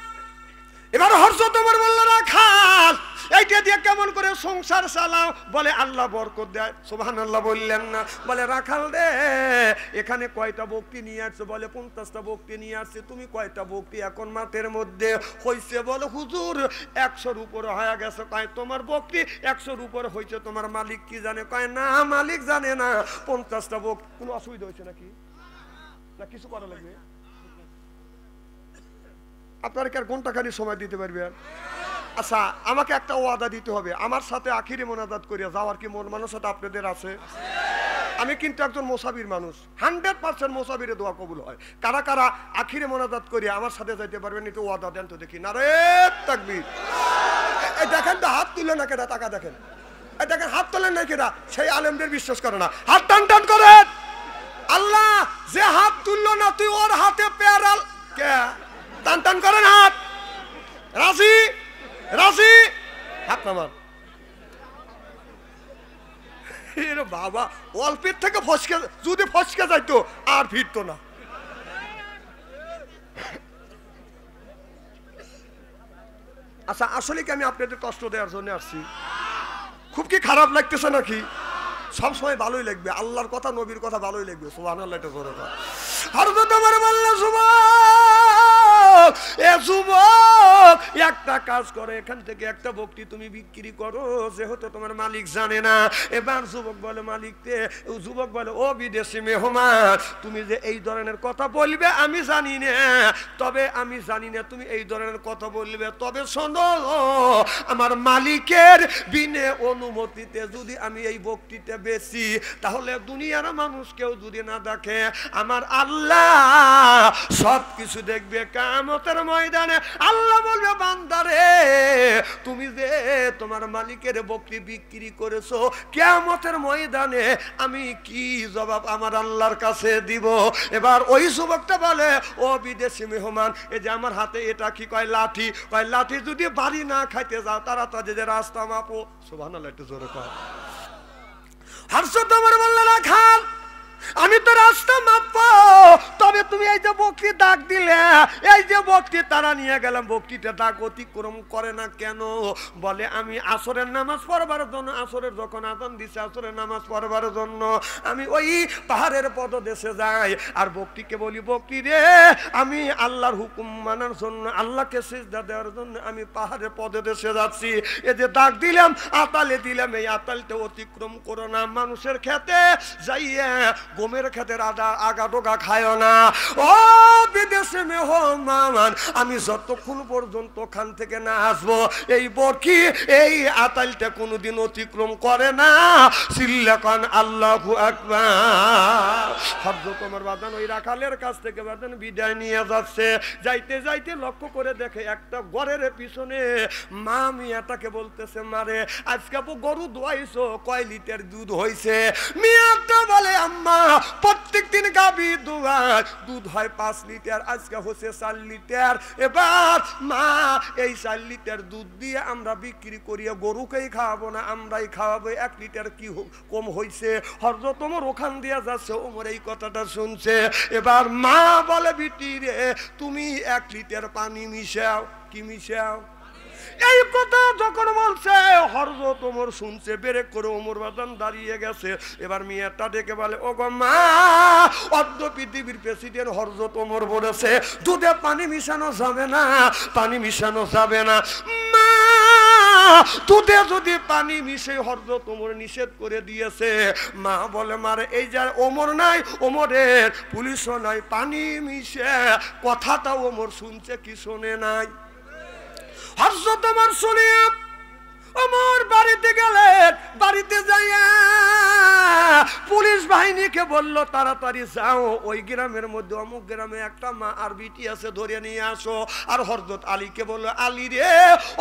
এবার হযরত ওমর বলল, রাখাল এইটা দিয়ে কেমন করে সংসার চালাও? বলে আল্লাহ বরকত দেয়। সুবহানাল্লাহ বললেন না? বলে রাখাল রে, এখানে কয়টা বকরি নিয়ে আসছে? বলে 50টা বকরি নিয়ে আসছে। তুমি কয়টা বকরি এখন মাঠের মধ্যে হইছে? বলে হুজুর 100-র উপরে হয়ে গেছে। কয় তোমার বকরি 100-র উপরে হয়েছে, তোমার মালিক কি জানে? কয় না, মালিক জানে না। 50টা বকরি। কোনো অসুবিধা হয়েছে নাকি? না কিছু করা লাগবে? আপনারা কি আর ঘন্টাখানি সময় দিতে পারবেন? আচ্ছা, আমাকে একটা ওয়াদা দিতে হবে, আমার সাথে আখিরি মোনাজাত করিয়া যাওয়ার কি মন মানসিকতা আপনাদের আছে? আমি কিন্তু একজন মুসাফির মানুষ, 100% মুসাফিরে দোয়া কবুল হয়। কারা কারা আখিরি মোনাজাত করিয়া আমার সাথে যাইতে পারবেন? একটু ওয়াদা দেন তো দেখি। নারে তাকবীর। এই দেখেন তো, হাত তুলে না কেটা? টাকা দেখেন, এই দেখেন হাত তোলেন না কেটা? সেই আলেমদের বিশ্বাস করে না। হাত টান টান করেন। আল্লাহ যে হাত তুললো না, তুই ওর হাতে পেয়ারাল কে? টান টান করেন হাত। রাজি রাজি, হাত নামান। বাবা, অল্পের থেকে ফসকে, যদি ফসকে যাইতো আর ফিরতো না। আচ্ছা, আসলে কি আমি আপনাদের কষ্ট দেওয়ার জন্য আসছি? খুব কি খারাপ লাগতেছে নাকি? সবসময় ভালোই লাগবে, আল্লাহর কথা নবীর কথা ভালোই লাগবে। সুবহানাল্লাহ, এটা জোরে কথা। হযরত ওমর বললেন, যুবক, এ যুবক, একটা কাজ করো, এখান থেকে একটা বকরি তুমি বিক্রি করো, যেহেতু তোমার মালিক জানে না। এবার যুবক বলে যুবক বলে ও বিদেশি মেহমান, তুমি যে এই ধরনের কথা বলবে আমি জানি না, তবে আমি জানি না তুমি এই ধরনের কথা বলবে, তবে শোনো, আমার মালিকের বিনে অনুমতিতে যদি আমি এই বকরিতে বেশি, তাহলে দুনিয়ার মানুষ কেউ যদি না দেখে, আমার আল্লাহ সব কিছু দেখবে। কিয়ামতের ময়দানে আল্লাহ বলবে, বান্দারে তুমি যে তোমার মালিকের বকরি বিক্রি করেছো, কিয়ামতের ময়দানে আমি কি জবাব আমার আল্লাহর কাছে দিব? এবার ওই যুবকটা বলে, ও বিদেশি মেহমান, এই যে আমার হাতে এটা কি? কয় লাঠি। কয় লাঠি যদি বাড়ি না খাইতে যাও, তাড়াতাড়ি যে রাস্তা মাপো। সুবহানাল্লাহ, একটু জোরে কয়। হযরত ওমর বললেন, রাখাল, আমি তো রাস্তা মাপবো, তবে তুমি এই যে বকরি দাগ দিলে, এই যে বকরি তারা নিয়ে গেলাম, বকরিটা দাগ অতিক্রম করে না কেন? বলে আমি আসরের নামাজ পড়বার জন্য, আসরের যখন আযান দিছে আসরের নামাজ পড়বার জন্য আমি ওই পাহাড়ের পদদেশে যাই, আর বকরিকে বলি, বকরি রে, আমি আল্লাহর হুকুম মানার জন্য, আল্লাহকে সিজদা দেওয়ার জন্য আমি পাহাড়ের পদদেশে যাচ্ছি, এই যে দাগ দিলাম, আতালে দিলাম, এই আতালটা অতিক্রম করো না। মানুষের খেতে যাইয়া গমের খেতের আগা ডোগা খায় না। ও বিদেশে মেহমান, আমি যতক্ষণ পর্যন্ত ওখান থেকে না আসবো, এই বকরি এই আতালটা কোনোদিন অতিক্রম করে না। সিল্লাকান আল্লাহু আকবার। হযরত ওমর বাদান ওই রাখালের কাছ থেকে বাদান বিদায় নিয়ে যাচ্ছে, যাইতে যাইতে লক্ষ্য করে দেখে একটা গরের পিছনে মা মিয়াটাকে বলতেছে, মারে আজকে গরু দোয়াইছো, কয় লিটার দুধ হয়েছে? মিয়াটা বলে, আম্মা প্রত্যেকদিন গাভী দুধ হয় 5 লিটার, আজকে হচ্ছে 4 লিটার। এবার মা এই 4 লিটার দুধ দিয়ে আমরা বিক্রি করিয়া গরুকেই খাওয়াবো না, আমরাই খাওয়াবো, 1 লিটার কি কম হয়েছে? হযরত ওমর ওখান দিয়ে যাচ্ছে, ওমর এই কথাটা শুনছে। এবার মা বলে, বিটি রে, তুমি 1 লিটার পানি মিশাও। কি মিশাও? এই কথা যখন বলছে, হযরত ওমর শুনছে, ব্রেক করে ওমর বাদান দাঁড়িয়ে গেছে। এবার মেয়েটা ডেকে বলে, ও গো মা, অর্ধ পৃথিবীর প্রেসিডেন্ট হযরত ওমর বলেছে দুধে পানি মিশানো যাবে না, পানি মিশানো যাবে না। মা, দুধে যদি পানি মিশে হযরত ওমর নিষেধ করে দিয়েছে। মা বলে, মারে এই যে ওমর নাই, ওমরের পুলিশও নাই, পানি মিশে কথাটা ওমর শুনছে কি শোনে নাই? হযরত ওমর শুনিয়া ওমর বাড়িতে গেলেন, বাড়িতে যাইয়া পুলিশ বাহিনীকে বলল, তাড়াতাড়ি যাও, ওই গ্রামের মধ্যে অমুক গ্রামে একটা মা আর বিটি আছে, ধরে নিয়ে আসো। আর হযরত আলীকে বলল, আলী রে,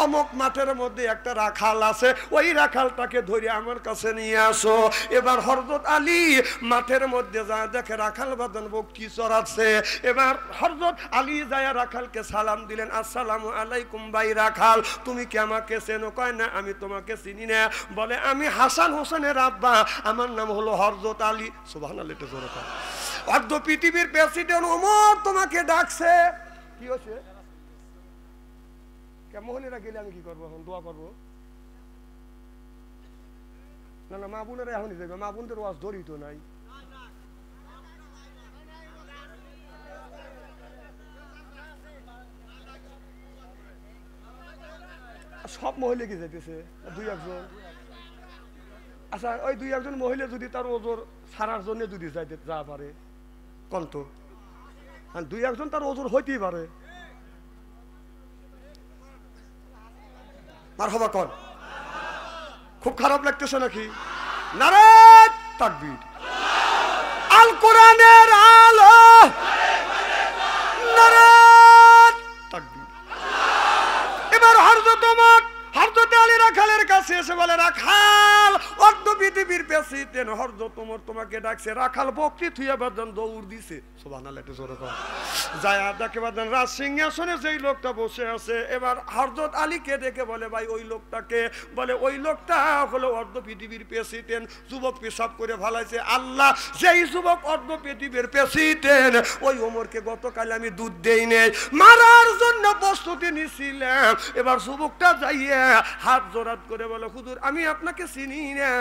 অমুক মাঠের মধ্যে একটা রাখাল আছে, ওই রাখালটাকে ধরে আমার কাছে নিয়ে আসো। এবার হযরত আলী মাঠের মধ্যে যায়, দেখে রাখাল বাঁধান বকরি চড়াচ্ছে। এবার হযরত আলী যায় রাখালকে সালাম দিলেন, আসসালামু আলাইকুম ভাই রাখাল, তুমি কি আমাকে চেনো? কয় না, আমি তোমাকে চিনি না। বলে, আমি হাসান হোসেনের আব্বা, আমার নাম হলো হযরত আলী। সুবহানাল্লাহ, এটা জোরে কর। অর্ধ পৃথিবীর প্রেসিডেন্ট ওমর তোমাকে ডাকছে। কি হচ্ছে? মোহনীরা গেলে আমি কি করবো? এখন দোয়া করবো? না না, মা বোনেরা এখনই যাবে, মা বোনদের ওয়াজ ধরিত নাই। সব মহিলা কি যাইতেছে? 2-1 আচ্ছা, ওই 2-1 মহিলা যদি তার ওজোর সারার জন্য যদি যাইতে যা পারে, কন্ত 2-1 তার ওজোর হইতেই পারে। মারহাবা কর। খুব খারাপ লাগতেছে নাকি? নারে তাকবীর। আল কোরআনের আলো, নারে তাকবীর। এবার হযরত ওমর হযরত আলী রাখালের কাছে এসে বলে, রাখাল, অর্ধ পৃথিবীর প্রেসিডেন্ট হযরত ওমর তোমাকে ডাকছে। রাখাল বকরি থুইয়া বাদান দৌড় দিছে। সুবহানাল্লাহ, একটু জোরে কর। যায় দেখে বাদান রাজ সিংহাসনে যেই লোকটা বসে আছে। এবার হযরত আলীকে ডেকে বলে, ভাই ওই লোকটাকে? বলে, ওই লোকটা হলো অর্ধ পৃথিবীর প্রেসিডেন্ট। যুবক পেশাব করে ভালাইছে। আল্লাহ, যেই যুবক অর্ধ পৃথিবীর প্রেসিডেন্ট, ওই ওমরকে গতকাল আমি দুধ দেই নাই, মারার জন্য প্রস্তুতি নিছিলাম। এবার যুবকটা যাইয়া হাত জোড়াত করে বলে, হুজুর আমি আপনাকে চিনি না,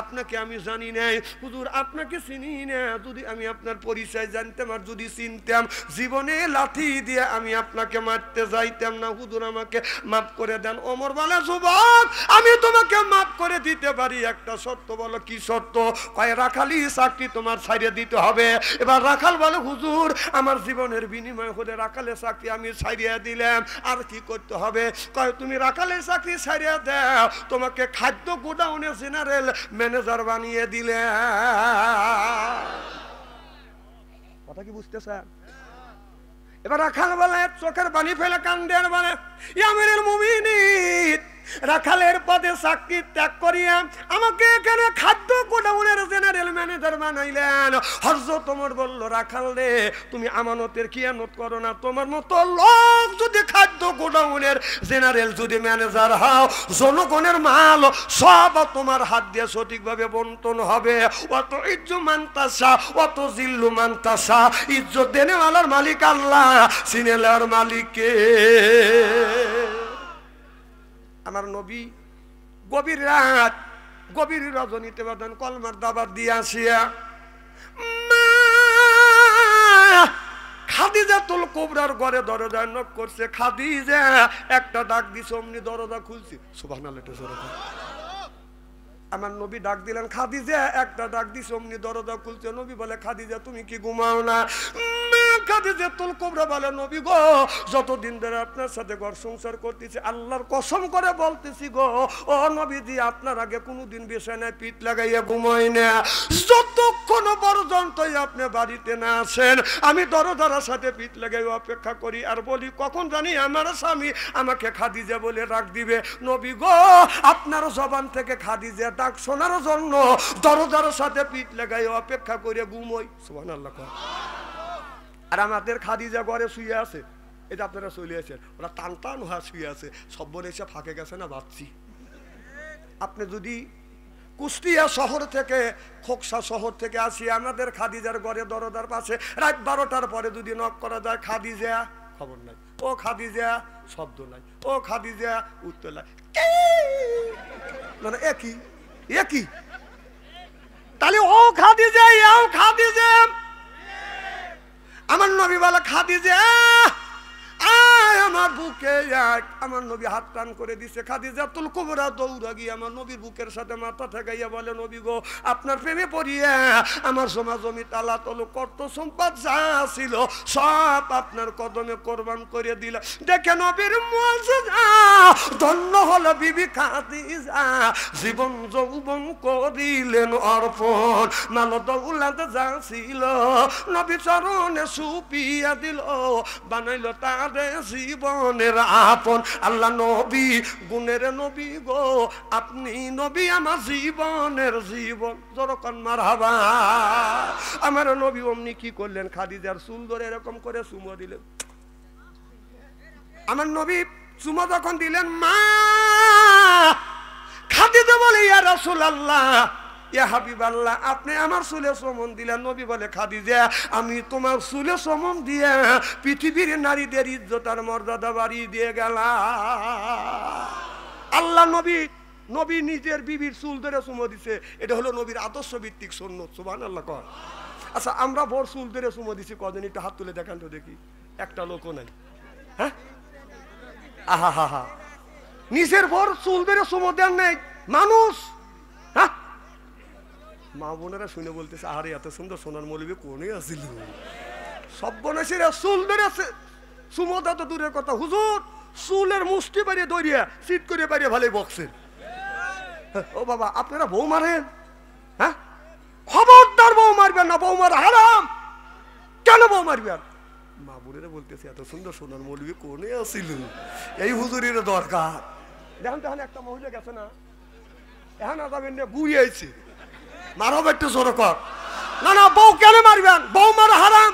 আপনাকে আমি জানি নাই হুজুর, আপনাকে চিনি না। যদি আমি আপনার পরিচয় জানতাম আর যদি চিনতাম, জীবনে লাঠি দিয়ে আমি আপনাকে মারতে যাইতাম না। হুজুর আমাকে মাফ করে দেন। ওমর বলে, যুবক আমি তোমাকে মাফ করে দিতে পারি, একটা শর্ত। বলো কি শর্ত? কয় রাখালি চাকরি তোমার ছাড়িয়ে দিতে হবে। এবার রাখাল বলে, হুজুর আমার জীবনের বিনিময় হলে রাখালের চাকরি আমি ছাড়িয়ে দিলাম, আর কি করতে হবে? কয় তুমি রাখালের চাকরি ছাড়িয়ে দাও, তোমাকে খাদ্য গোডাউনের জেনারেল ম্যানেজার বানিয়ে দিলে। কথা কি বুঝতেছেন? এবার রাখাল বলে, চোখের পানি ফেলে কান্দে আর বলে, ইয়া আমিরুল মুমিনিন, রাখালের পদে চাকরি ত্যাগ করিয়া আমাকে এখানে খাদ্য গোডাউনের জেনারেল ম্যানেজার বানাইলেন। হযরত ওমর বলল, রাখাল রে, তুমি আমানতের খিয়ানত করো না। তোমার মতো লোক যদি খাদ্য গোডাউনের জেনারেল যদি ম্যানেজার হও, জনগণের মাল সব তোমার হাত দিয়ে সঠিকভাবে বন্টন হবে। অত ইজ্জু মানতাসা, অত জিল্লু মানতাসা। ইজ্জত দেনেওয়ালার মালিক আল্লাহ, সিনেলার মালিককে। আমার নবী গভীর রাত, গভীর রজনীতে বাদান কলমার দাবার দিয়ে আসিয়া খাদিজাতুল কুবরার ঘরে দরজায় নক করছে। খাদিজা একটা ডাক দিছে, অমনি দরজা খুলছে। সুবহানাল্লাহ। আমার নবী ডাক দিলেন, খাদিজা। একটা ডাক দিছে, অমনি দরজা খুলছে। নবী বলে, খাদিজা তুমি কি ঘুমাও না? খাদিজাতুল কুবরা বলে, নবী গো, যতদিন ধরে আপনার সাথে ঘর সংসার করতেছি, আল্লাহর কসম করে বলতেছি গো, ও নবীজি আপনার আগে কোনোদিন বিছানায় পিঠ লাগাইয়া ঘুমাই না। যতক্ষণ পর্যন্ত আপনি বাড়িতে না আসেন, আমি দরজার সাথে পিঠ লাগাই অপেক্ষা করি, আর বলি কখন জানি আমার স্বামী আমাকে খাদিজা বলে ডাক দিবে। নবী গো, আপনার জবান থেকে খাদিজা ডাক শোনার জন্য দরজার সাথে পিঠ লাগাই অপেক্ষা করে ঘুমোই। সুবহানাল্লাহ। আর আমাদের খাদিজা ঘরে শুয়ে আছে, এটা আপনারা চলে আসেন, ওরা টান টান হওয়া শুয়ে আছে। সব বলে এসে ফাঁকে গেছে না ভাবছি। আপনি যদি কুষ্টিয়া শহর থেকে, খোকসা শহর থেকে আসি, আমাদের খাদিজার ঘরে দরজার পাশে রাত 12টার পরে যদি নক করা যায়, খাদিজা, খবর নাই। ও খাদিজা, শব্দ নাই। ও খাদিজা, উত্তর নাই। মানে একই একই। তাহলে ও খাদিজা, ও খাদিজা। আমার নবী বলে, খাদিজা আয় আমার বুকে এক। আমার নবী হাত টান করে দিছে। খাদিজাতুল কুবরা দৌড়া গিয়ে আমার নবীর বুকের সাথে মাথা ঠেকাইয়া বলে, নবী গো, আপনার প্রেমে পড়িয়া আমার সমাজ জমি তালা তল কর্ত সম্পদ যা ছিল সব আপনার কদমে কোরবান করে দিলাম। দেখে নবীর মুআজিজা, ধন্য হলো বিবি খাদিজা। জীবন যৌবন করিলেন অর্পণ, মাল দৌলত যা ছিল নবী চরণে সুপিয়া দিল, বানাইল তার জীবনের আপন। আল্লাহ নবী, গুণের নবী গো, আপনি নবী আমার জীবনের জীবন। যখন মারহাবা। আমার নবী অমনি কি করলেন, খাদিজার চুল ধরে এরকম করে চুমো দিলেন। আমার নবী চুমো যখন দিলেন, মা খাদিজা বলে, ইয়া রাসূলুল্লাহ, ইয়া হাবিবাল্লাহ, আপনি আমার চুলে চুমন দিলেন। নবী বলে, খাদিজা আমি তোমার চুলে চুমন দিয়ে পৃথিবীর নারীদের ইজ্জত আর মর্যাদা বাড়িয়ে দিয়ে গেলাম। আল্লাহ নবী, নবী নিজের বিবির চুল ধরে চুমো দিছে। এটা হলো নবীর আদর্শ ভিত্তিক সুন্নাত। সুবহানাল্লাহ। কর আচ্ছা, আমরা বড় চুল ধরে চুমো দিছি কজন? একটু হাত তুলে দেখান তো দেখি। একটা লোকও নাই। হ্যাঁ, আহা হা হা, নিজের বড় চুল ধরে চুমো দেন নাই মানুষ। হ্যাঁ, মা বোনেরা শুনে বলতেছে, আরে এত সুন্দর সোনার মৌলবী কোনে আসিল? সব বোনেরা চুল ধরে চুমো দেওয়া তো দূরের কথা, হুজুর চুলের মুষ্টি বাড়িয়ে দৌড়িয়া সিট করে বাড়িয়ে ভালোই বক্সের। ও বাবা, আপনারা বউ মারেন? হ্যাঁ, খবরদার বউ মারবেন না, বউ মারা হারাম। কেন বউ মারবেন? মা বোনেরা বলতেছে, এত সুন্দর সোনার মৌলবী কোনে আসিল? এই হুজুরের দরকার। দেখেন তখন একটা মহিলা গেছে না, এখন যাবেন না, গুইয়েছে, মারো একটু জোর কর। না না, বউ কেন মারবেন? বউ মারা হারাম।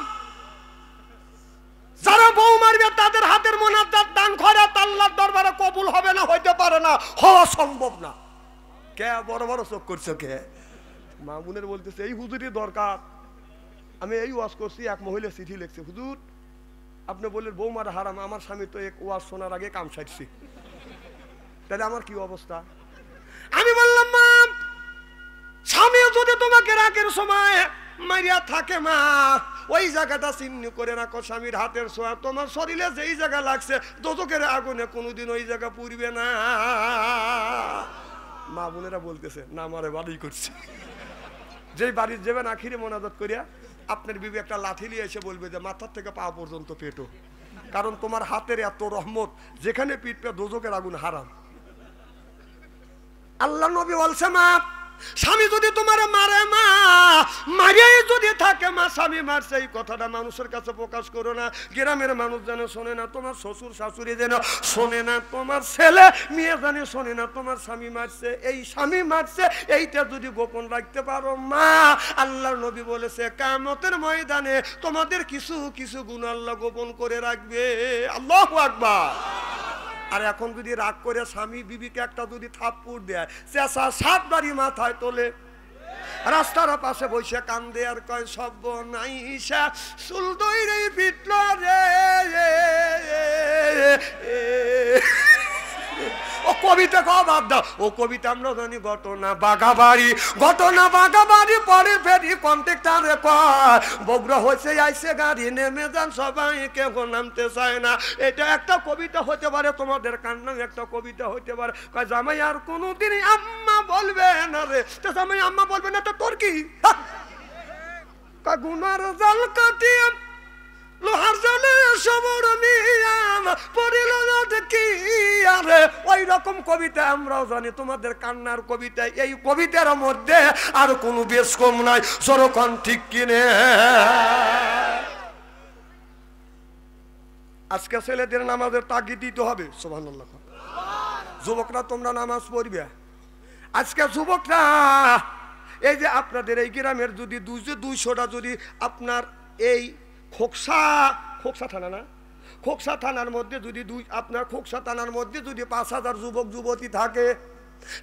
যারা বউ মারবে তাদের হাতের মোনাজাত দান খয়রাত আল্লাহর দরবারে কবুল হবে না, হইতে পারে না, হওয়া সম্ভব না। কে বড় বড় চোখ করছে কে? মা বোনের বলতেছে, এই হুজুরই দরকার। আমি এই ওয়াজ করছি, এক মহিলা চিঠি লিখছে, হুজুর আপনি বললেন বউ মারা হারাম, আমার স্বামী তো এক ওয়াজ শোনার আগে কাম সারছি, তাহলে আমার কি অবস্থা? আমি বললাম, মা তোমাকে রাগের সময় মারিয়া থাকে মা, ওই জায়গাটা চিহ্ন করে রাখো স্বামীর হাতের ছোঁয়া। তোমার শরীরে যেই জায়গা লাগছে দোজখের আগুনে কোনোদিন ওই জায়গা পুড়বে না। মা বোনেরা বলতেছে না আমারে বাড়ি করছে। যেই বাড়ির যাবেন আখিরে মোনাজাত করিয়া আপনার বিবি একটা লাঠি নিয়ে এসে বলবে যে মাথার থেকে পা পর্যন্ত পেটো, কারণ তোমার হাতের এত রহমত, যেখানে পিটবে দোজখের আগুন হারাম। আল্লাহ নবী বলছে মা, স্বামী যদি তোমার মারে মা, মারিয়াই যদি থাকে মা স্বামী মারছে, এই কথাটা মানুষের কাছে প্রকাশ করো না। গ্রামের মানুষ যেন শোনে না, তোমার শ্বশুর শাশুড়ি যেন শোনে না, তোমার ছেলে মেয়ে জানে শোনে না তোমার স্বামী মারছে, এই স্বামী মারছে, এইটা যদি গোপন রাখতে পারো মা, আল্লাহর নবী বলেছে কিয়ামতের ময়দানে তোমাদের কিছু কিছু গুণ আল্লাহ গোপন করে রাখবে। আল্লাহু আকবার। আর এখন যদি রাগ করে স্বামী বিবিকে একটা যদি থাপ্পড় দেয়, চেঁচা 7 বাড়ি মাথায় তোলে, রাস্তার পাশে বসে কান্দে আর কয় সর্বনাশা চুল দইরে পিটল রে। ও কবিতা কও বাদ দাও, ও কবিতা আমরা জানি ঘটনা বাগাবাড়ি, ঘটনা বাগাবাড়ি পরে ফেরি কন্ট্রাক্টরে কয় বগুড়া হয়েছে আইসে গাড়ি নেমে যান সবাই, কেউ নামতে চায় না। এটা একটা কবিতা হতে পারে, তোমাদের কান্নাও একটা কবিতা হতে পারে। কয় জামাই আর কোনোদিন আম্মা বলবে না রে, তো জামাই আম্মা বলবে না তো তোর কি? কয় গুনার জাল কাটিয়ে লোহার জলে সবর নিয়াম পড়িল কি আরে, ওই রকম কবিতা আমরাও জানি, তোমাদের কান্নার কবিতা। এই কবিতার মধ্যে আর কোনো বেশ কম নাই, সরকন ঠিক কিনে। আজকে ছেলেদের নামাজের তাগিদ দিতে হবে, সুবহানাল্লাহ। যুবকরা তোমরা নামাজ পড়বে। আজকে যুবকরা এই যে আপনাদের এই গ্রামের যদি 200টা যদি আপনার এই খোকসা থানা না, খোকসা থানার মধ্যে যদি আপনার খোকসা থানার মধ্যে যদি 5000 যুবক যুবতী থাকে,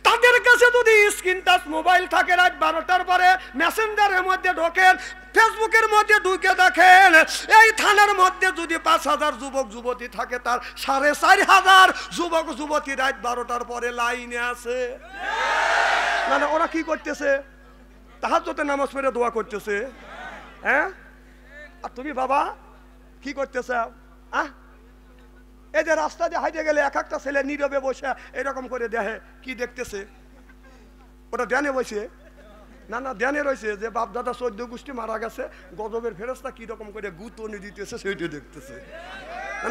তাদের কাছে যদি স্ক্রিন টাচ মোবাইল থাকে, রাত 12টার পরে মেসেঞ্জারের মধ্যে ঢোকেন, ফেসবুকের মধ্যে ঢুকে দেখেন, এই থানার মধ্যে যদি 5000 যুবক যুবতী থাকে, তার 4500 যুবক যুবতী রাত 12টার পরে লাইনে আছে। মানে ওরা কি করতেছে? তাহাজ্জুদের নামাজ পড়ে দোয়া করতেছে। হ্যাঁ, আর তুমি বাবা কি করতেছ? এই যে রাস্তা দিয়ে হাইটে গেলে এক একটা ছেলে নীরবে বসে এরকম করে দেখে, কি দেখতেছে? ওটা ধ্যানে বসে না, না ধ্যানে রয়েছে যে বাপ দাদা 14 গোষ্ঠী মারা গেছে, গজবের ফেরেশতা কি রকম করে গুতনি দিতেছে সেইটা দেখতেছে।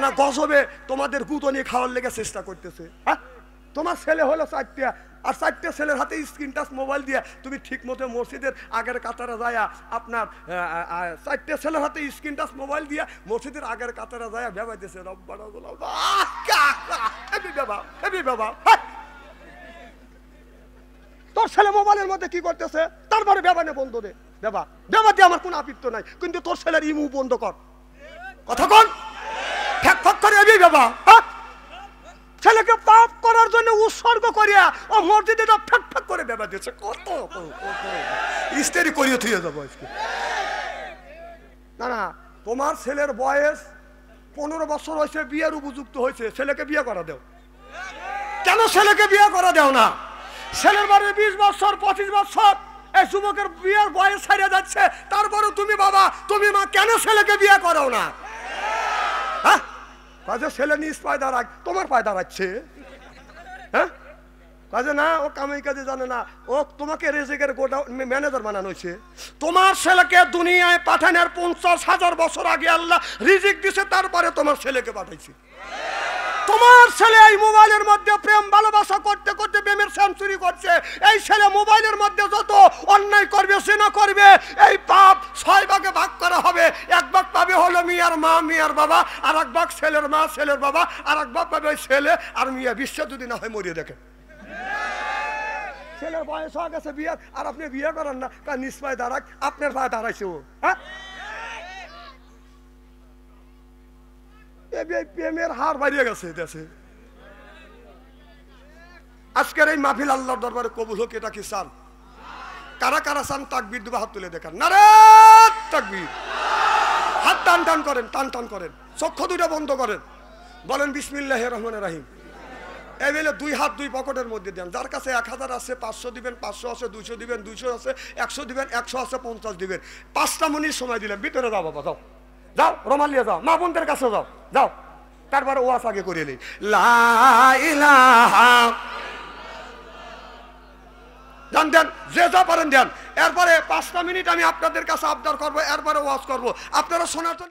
না গজবে তোমাদের গুতনি খাওয়ার লেগে চেষ্টা করতেছে। হ্যাঁ, তোমার ছেলে হলো 4টা, আর 4টে ছেলের হাতে স্ক্রিন টাচ মোবাইল দিয়ে তুমি ঠিক মতো মসজিদের আগের কাতারে যায়, আপনার 4টে ছেলের হাতে স্ক্রিন টাচ মোবাইল দিয়ে মসজিদের আগের কাতারে যায় ভেবাইতেছে রব্বানা বাবা। তোর ছেলে মোবাইলের মধ্যে কি করতেছে? তারপরে বেবানে বন্ধ দে, বেবা দিয়ে আমার কোনো আপত্ত নাই, কিন্তু তোর ছেলের ইমু বন্ধ কর। কথা কন ফ্যাক ফ্যাক করে এবি বাবা। ছেলেকে পাপ করার জন্য উৎসর্গ করিয়া ও মসজিদে ফ্যাক ফ্যাক করে বেবা দিয়েছে। কত ইস্তেরি করিয়ে থুয়ে যাবো আজকে। না না, তোমার ছেলের বয়স 15 বছর হয়েছে, বিয়ের উপযুক্ত হয়েছে, ছেলেকে বিয়ে করা দাও। কেন ছেলেকে বিয়ে করা দাও না? ছেলের বাড়ি 20 বছর 25 বছর এই যুবকের বিয়ের বয়স ছাড়িয়ে যাচ্ছে, তারপরে তুমি বাবা তুমি মা কেন ছেলেকে বিয়ে করো না? হ্যাঁ, কাজে ছেলে নিজ পায় দাঁড়াক, তোমার পায় দাঁড়াচ্ছে। হ্যাঁ, কাজে না ও কামাই কাজে জানে না, ও তোমাকে রেজেকের গোটা ম্যানেজার বানানো হয়েছে। তোমার ছেলেকে দুনিয়ায় পাঠানোর 50,000 বছর আগে আল্লাহ রিজিক দিছে, তারপরে তোমার ছেলেকে পাঠাইছে। তোমার ছেলে এই মোবাইলের মধ্যে প্রেম ভালোবাসা করতে করতে প্রেমের সেঞ্চুরি করছে। এই ছেলে মোবাইলের মধ্যে যত অন্যায় করবে সিনা করবে, এই পাপ 6 ভাগে ভাগ করা হবে। 1 ভাগ পাবে হলো মিয়ার মা মিয়ার বাবা, আর 1 ভাগ ছেলের মা ছেলের বাবা, আর 1 ভাগ পাবে ওই ছেলে আর মিয়া। বিশ্ব যদি না হয় মরিয়ে দেখে। ছেলের বয়স হয়ে গেছে বিয়ার, আর আপনি বিয়ে করেন না, কারণ নিজ পায়ে দাঁড়াক, আপনার পায়ে দাঁড়াইছে ও। হ্যাঁ, প্রেমের হার বাড়িয়ে গেছে দেশে। আজকের এই মাহফিল আল্লাহর দরবারে কবুল হোক, এটা কি চান? কারা কারা চান তাকবীর দিবা, হাত তুলে দেখান। নারে তাকবীর। হাত টান টান করেন, টান টান করেন, চক্ষু দুটো বন্ধ করেন, বলেন বিসমিল্লাহির রহমানির রহিম। এই বেলে 2 হাত 2 পকেটের মধ্যে দেন। যার কাছে 1000 আছে 500 দিবেন, 500 আছে 200 দিবেন, 200 আছে 100 দিবেন, 100 আছে 50 দিবেন। 5টা মিনিট সময় দিলেন, ভিতরে যাও বাবা, যাও যাও, রোমাল নিয়ে যাও, মা বোনদের কাছে যাও, যাও, তারপরে ওয়াজ আগে করে নেই, লা ইলাহা, জান দেন, যে যা পারেন দেন। এরপরে 5টা মিনিট আমি আপনাদের কাছে আবদার করবো, এরপরে ওয়াজ করবো, আপনারা শোনার জন্য